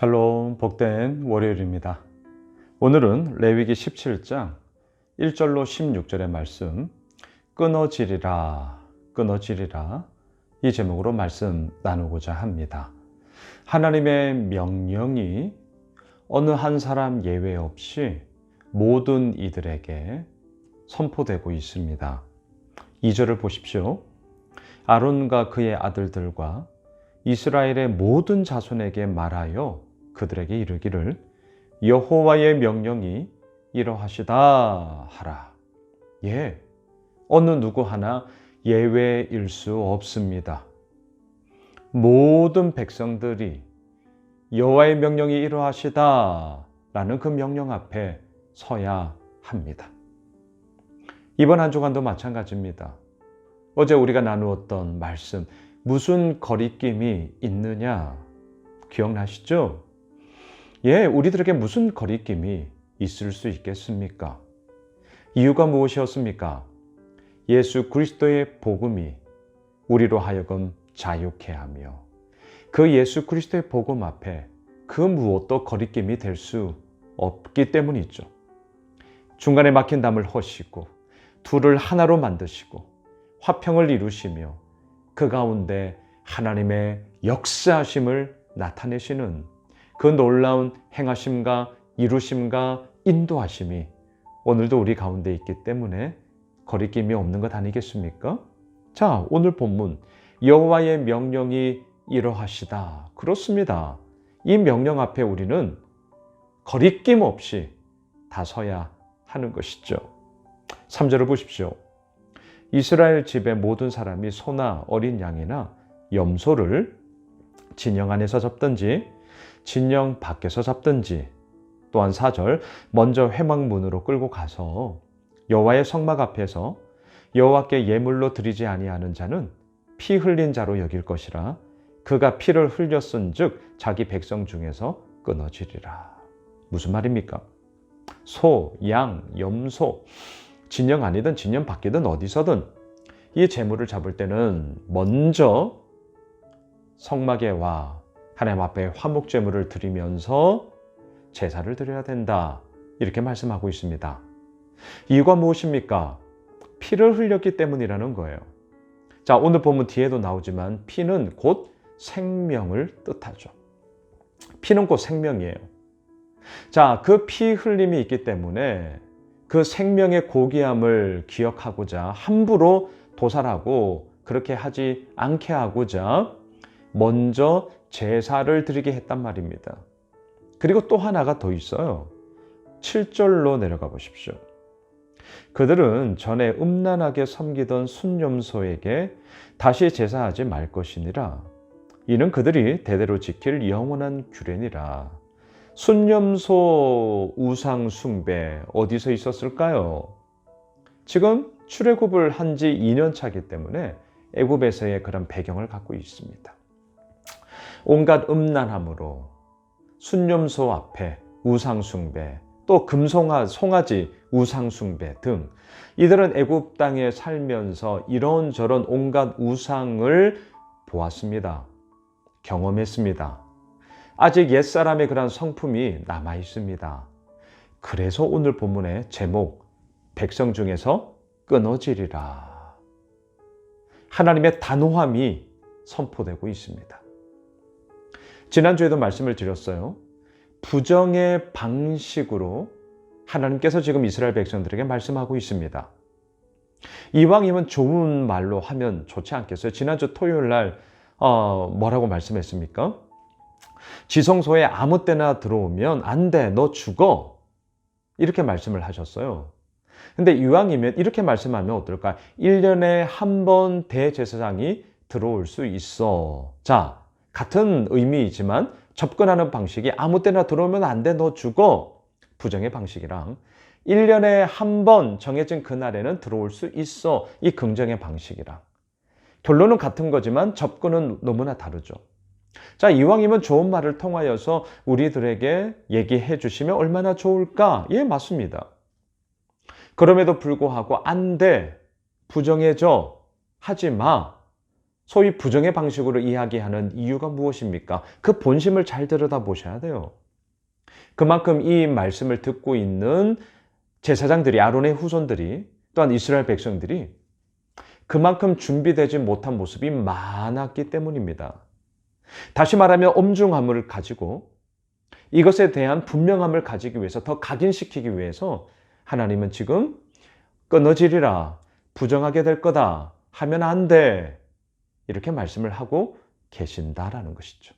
샬롬, 복된 월요일입니다. 오늘은 레위기 17장 1절로 16절의 말씀, 끊어지리라 이 제목으로 말씀 나누고자 합니다. 하나님의 명령이 어느 한 사람 예외 없이 모든 이들에게 선포되고 있습니다. 2절을 보십시오. 아론과 그의 아들들과 이스라엘의 모든 자손에게 말하여 그들에게 이르기를 여호와의 명령이 이러하시다 하라. 어느 누구 하나 예외일 수 없습니다. 모든 백성들이 여호와의 명령이 이러하시다 라는 그 명령 앞에 서야 합니다. 이번 한 주간도 마찬가지입니다. 어제 우리가 나누었던 말씀, 무슨 거리낌이 있느냐 기억나시죠? 우리들에게 무슨 거리낌이 있을 수 있겠습니까? 이유가 무엇이었습니까? 예수 그리스도의 복음이 우리로 하여금 자유케 하며 그 예수 그리스도의 복음 앞에 그 무엇도 거리낌이 될 수 없기 때문이죠. 중간에 막힌 담을 허시고 둘을 하나로 만드시고 화평을 이루시며 그 가운데 하나님의 역사하심을 나타내시는 그 놀라운 행하심과 이루심과 인도하심이 오늘도 우리 가운데 있기 때문에 거리낌이 없는 것 아니겠습니까? 자, 오늘 본문 여호와의 명령이 이러하시다. 그렇습니다. 이 명령 앞에 우리는 거리낌 없이 다 서야 하는 것이죠. 3절을 보십시오. 이스라엘 집의 모든 사람이 소나 어린 양이나 염소를 진영 안에서 잡든지 진영 밖에서 잡든지, 또한 4절 먼저 회막문으로 끌고 가서 여호와의 성막 앞에서 여호와께 예물로 드리지 아니하는 자는 피 흘린 자로 여길 것이라. 그가 피를 흘렸은즉 자기 백성 중에서 끊어지리라. 무슨 말입니까? 소, 양, 염소, 진영 안이든 진영 밖이든 어디서든 이 제물을 잡을 때는 먼저 성막에 와 하나님 앞에 화목 제물을 드리면서 제사를 드려야 된다. 이렇게 말씀하고 있습니다. 이유가 무엇입니까? 피를 흘렸기 때문이라는 거예요. 자, 오늘 보면 뒤에도 나오지만 피는 곧 생명을 뜻하죠. 피는 곧 생명이에요. 자, 그 피 흘림이 있기 때문에 그 생명의 고귀함을 기억하고자 함부로 도살하고 그렇게 하지 않게 하고자 먼저 제사를 드리게 했단 말입니다. 그리고 또 하나가 더 있어요. 7절로 내려가 보십시오. 그들은 전에 음란하게 섬기던 순염소에게 다시 제사하지 말 것이니라. 이는 그들이 대대로 지킬 영원한 규례니라. 순염소 우상 숭배 어디서 있었을까요? 지금 출애굽을 한 지 2년 차기 때문에 애굽에서의 그런 배경을 갖고 있습니다. 온갖 음란함으로 순염소 앞에 우상 숭배, 또 금송아, 송아지 우상 숭배 등 이들은 애굽 땅에 살면서 이런저런 온갖 우상을 보았습니다. 경험했습니다. 아직 옛사람의 그런 성품이 남아 있습니다. 그래서 오늘 본문의 제목, 백성 중에서 끊어지리라. 하나님의 단호함이 선포되고 있습니다. 지난주에도 말씀을 드렸어요. 부정의 방식으로 하나님께서 지금 이스라엘 백성들에게 말씀하고 있습니다. 이왕이면 좋은 말로 하면 좋지 않겠어요? 지난주 토요일 날 뭐라고 말씀했습니까? 지성소에 아무 때나 들어오면 안 돼, 너 죽어. 이렇게 말씀을 하셨어요. 근데 이왕이면 이렇게 말씀하면 어떨까? 1년에 한 번 대제사장이 들어올 수 있어. 자, 같은 의미이지만 접근하는 방식이 아무 때나 들어오면 안 돼, 너 죽어. 부정의 방식이랑 1년에 한 번 정해진 그날에는 들어올 수 있어. 이 긍정의 방식이랑 결론은 같은 거지만 접근은 너무나 다르죠. 자, 이왕이면 좋은 말을 통하여서 우리들에게 얘기해 주시면 얼마나 좋을까? 예, 맞습니다. 그럼에도 불구하고 안 돼, 부정해져, 하지 마. 소위 부정의 방식으로 이야기하는 이유가 무엇입니까? 그 본심을 잘 들여다보셔야 돼요. 그만큼 이 말씀을 듣고 있는 제사장들이, 아론의 후손들이, 또한 이스라엘 백성들이 그만큼 준비되지 못한 모습이 많았기 때문입니다. 다시 말하면 엄중함을 가지고 이것에 대한 분명함을 가지기 위해서, 더 각인시키기 위해서 하나님은 지금 끊어지리라, 부정하게 될 거다, 하면 안 돼, 이렇게 말씀을 하고 계신다라는 것이죠.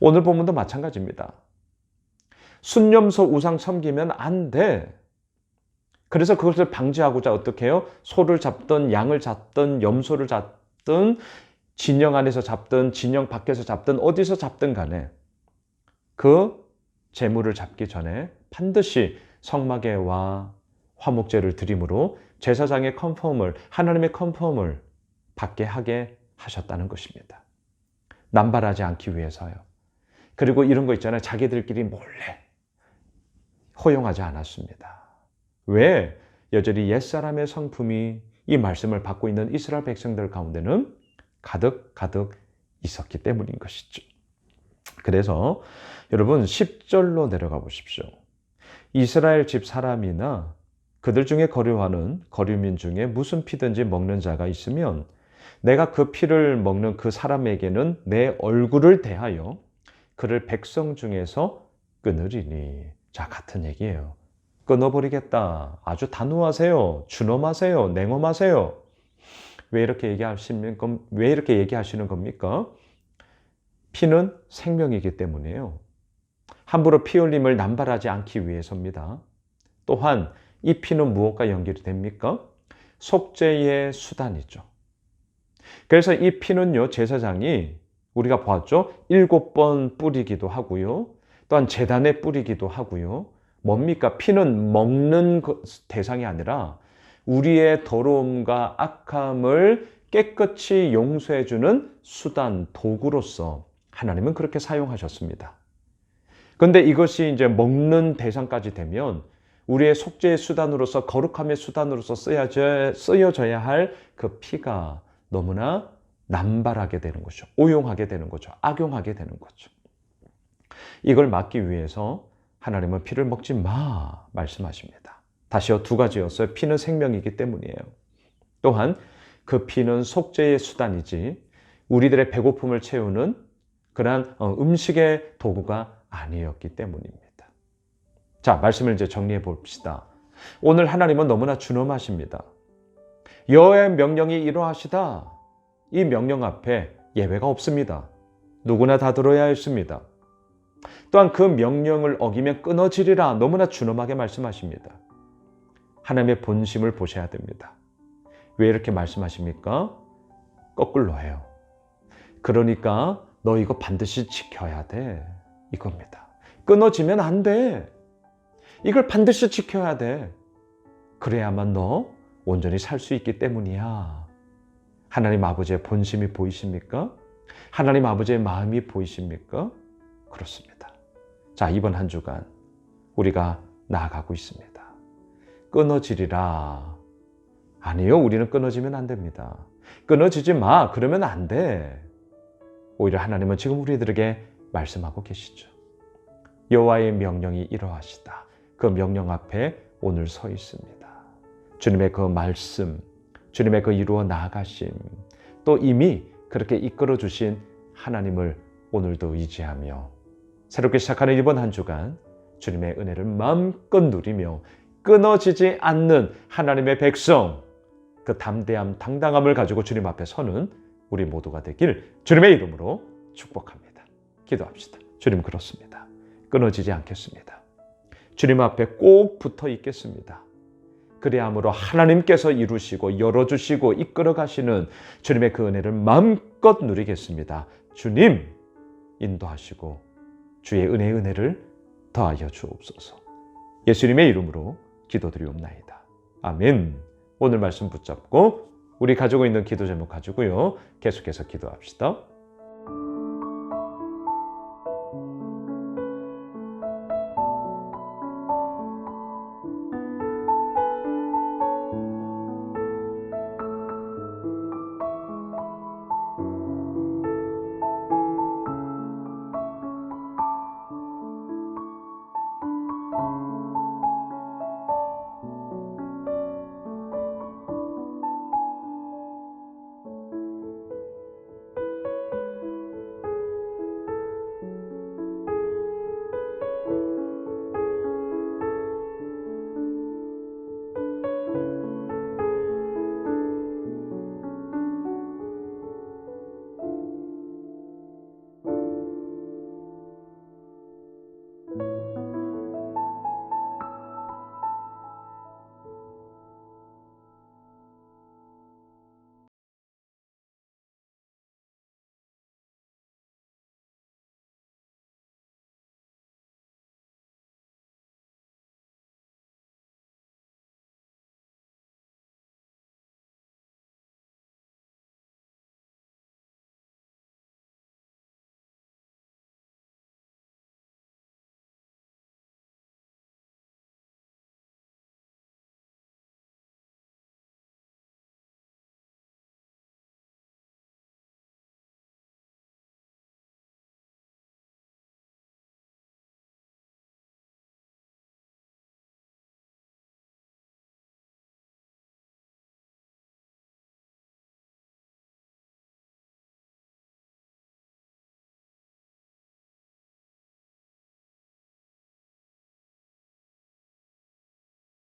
오늘 본문도 마찬가지입니다. 순념소 우상 섬기면 안 돼. 그래서 그것을 방지하고자 어떻게 해요? 소를 잡든 양을 잡든 염소를 잡든 진영 안에서 잡든 진영 밖에서 잡든 어디서 잡든 간에 그 제물을 잡기 전에 반드시 성막에와 화목제를 드림으로 제사장의 컨펌을, 하나님의 컨펌을 받게 하게 하셨다는 것입니다. 남발하지 않기 위해서요. 그리고 이런 거 있잖아요. 자기들끼리 몰래 허용하지 않았습니다. 왜? 여전히 옛사람의 성품이 이 말씀을 받고 있는 이스라엘 백성들 가운데는 가득 있었기 때문인 것이죠. 그래서 여러분 10절로 내려가 보십시오. 이스라엘 집 사람이나 그들 중에 거류하는 거류민 중에 무슨 피든지 먹는 자가 있으면 내가 그 피를 먹는 그 사람에게는 내 얼굴을 대하여 그를 백성 중에서 끊으리니. 자, 같은 얘기예요. 끊어버리겠다. 아주 단호하세요. 준엄하세요. 냉엄하세요. 왜 이렇게 얘기하시는 겁니까? 피는 생명이기 때문이에요. 함부로 피 흘림을 남발하지 않기 위해서입니다. 또한 이 피는 무엇과 연결이 됩니까? 속죄의 수단이죠. 그래서 이 피는요, 제사장이 우리가 보았죠? 7번 뿌리기도 하고요. 또한 제단에 뿌리기도 하고요. 뭡니까? 피는 먹는 대상이 아니라 우리의 더러움과 악함을 깨끗이 용서해주는 수단, 도구로서 하나님은 그렇게 사용하셨습니다. 그런데 이것이 이제 먹는 대상까지 되면 우리의 속죄의 수단으로서, 거룩함의 수단으로서 쓰여져야 할 그 피가 너무나 남발하게 되는 거죠. 오용하게 되는 거죠. 악용하게 되는 거죠. 이걸 막기 위해서 하나님은 피를 먹지 마 말씀하십니다. 다시요, 2가지였어요. 피는 생명이기 때문이에요. 또한 그 피는 속죄의 수단이지 우리들의 배고픔을 채우는 그러한 음식의 도구가 아니었기 때문입니다. 자, 말씀을 이제 정리해 봅시다. 오늘 하나님은 너무나 준엄하십니다. 여호와의 명령이 이러하시다. 이 명령 앞에 예외가 없습니다. 누구나 다 들어야 했습니다. 또한 그 명령을 어기면 끊어지리라. 너무나 준엄하게 말씀하십니다. 하나님의 본심을 보셔야 됩니다. 왜 이렇게 말씀하십니까? 거꾸로 해요. 그러니까 너 이거 반드시 지켜야 돼. 이겁니다. 끊어지면 안 돼. 이걸 반드시 지켜야 돼. 그래야만 너 온전히 살 수 있기 때문이야. 하나님 아버지의 본심이 보이십니까? 하나님 아버지의 마음이 보이십니까? 그렇습니다. 자, 이번 한 주간 우리가 나아가고 있습니다. 끊어지리라. 아니요, 우리는 끊어지면 안 됩니다. 끊어지지 마. 그러면 안 돼. 오히려 하나님은 지금 우리들에게 말씀하고 계시죠. 여호와의 명령이 이러하시다. 그 명령 앞에 오늘 서 있습니다. 주님의 그 말씀, 주님의 그 이루어 나아가심, 또 이미 그렇게 이끌어 주신 하나님을 오늘도 의지하며 새롭게 시작하는 이번 한 주간 주님의 은혜를 마음껏 누리며 끊어지지 않는 하나님의 백성, 그 담대함, 당당함을 가지고 주님 앞에 서는 우리 모두가 되길 주님의 이름으로 축복합니다. 기도합시다. 주님, 그렇습니다. 끊어지지 않겠습니다. 주님 앞에 꼭 붙어 있겠습니다. 그리함으로 하나님께서 이루시고 열어주시고 이끌어 가시는 주님의 그 은혜를 마음껏 누리겠습니다. 주님 인도하시고 주의 은혜를 더하여 주옵소서. 예수님의 이름으로 기도드리옵나이다. 아멘. 오늘 말씀 붙잡고 우리 가지고 있는 기도 제목 가지고요, 계속해서 기도합시다.